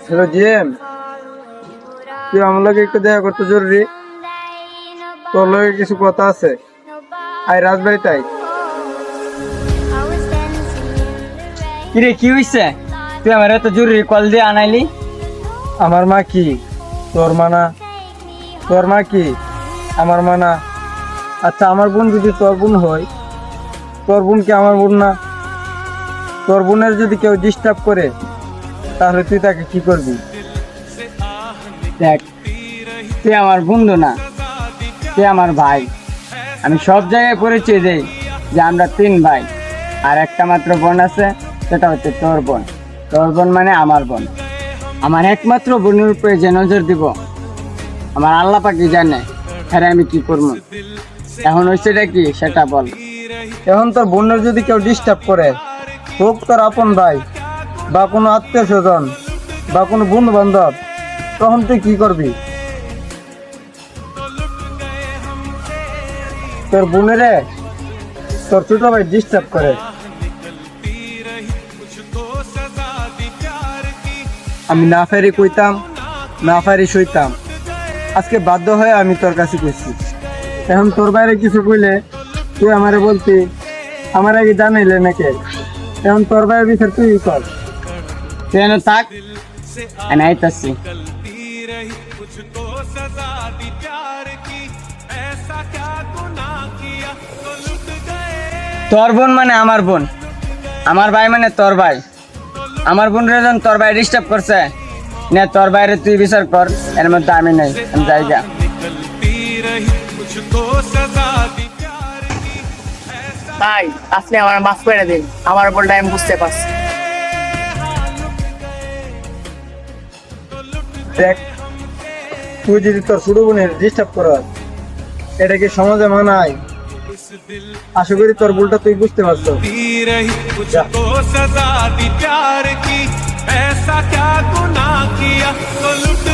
Hello GM, তুই আমার লগে একটু দেখা করতে জরুরি। তোর লগে কিছু কথা আছে। আই রাজবাড়ি তাই। কিরে কি হইছে? তুই আমার এত জরুরি কল দিয়ে আনাইলি? আমার মা কি তোর মা না? তোর মা কি আমার মা না? আচ্ছা, আমার বোন যদি তোর বোন হয়, তোর বোন কি আমার বোন না? তোর বোনের যদি কেউ ডিস্টার্ব করে, তাহলে তুই তাকে কি করবি? দেখ, তুই আমার বন্ধু না, তুই আমার ভাই। আমি সব জায়গায় পরিচয় দেই যে আমরা 3 ভাই, আর একটা মাত্র বোন আছে, সেটা হচ্ছে তোর বোন। তোর বোন মানে আমার বোন। আমার একমাত্র বোনের উপরে যে নজর দিব, আমার আল্লাহ পাকি জানে। হ্যাঁ, আমি কি করবো? এখন হয়েছেটা কি সেটা বল। এখন তোর বোনের যদি কেউ ডিস্টার্ব করে, হোক তোর আপন ভাই বা কোনো আত্মীয় স্বজন বা কোনো বন্ধু বান্ধব, তখন তুই কি করবি? তোর বোনেরে তোর ছোট ভাই ডিস্টার্ব করে, আমি না ফেরি কইতাম, না ফেরি সইতাম। আজকে বাধ্য হয়ে আমি তোর কাছে কইছি। এখন তোর বাইরে কিছু কইলে তুই আমারে বলতি, আমার আগে জানাইলে নাকি? এখন তোর বাইরে বিচার তুই কর। তুই এনে থাক, আমি আইতাছি। তোর বোন মানে আমার বোন, আমার ভাই মানে তোর ভাই। আমার বোন রেজন তোর ভাই ডিস্টার্ব করছে না, তোর বাইরে তুই বিচার কর। এর মধ্যে আমি নাই, আমি জায়গা। ভাই, আপনি আমার মাফ করে দিন, আমার ভুলটা আমি বুঝতে পারছি। দেখ, তুই যদি তোর ছোট বোনের ডিস্টার্ব কর, এটা কি সমাজে মানায়? আশা করি তোর ভুলটা তুই বুঝতে পারছো। सजा दी प्यार की, ऐसा क्या गुनाह किया तो लुट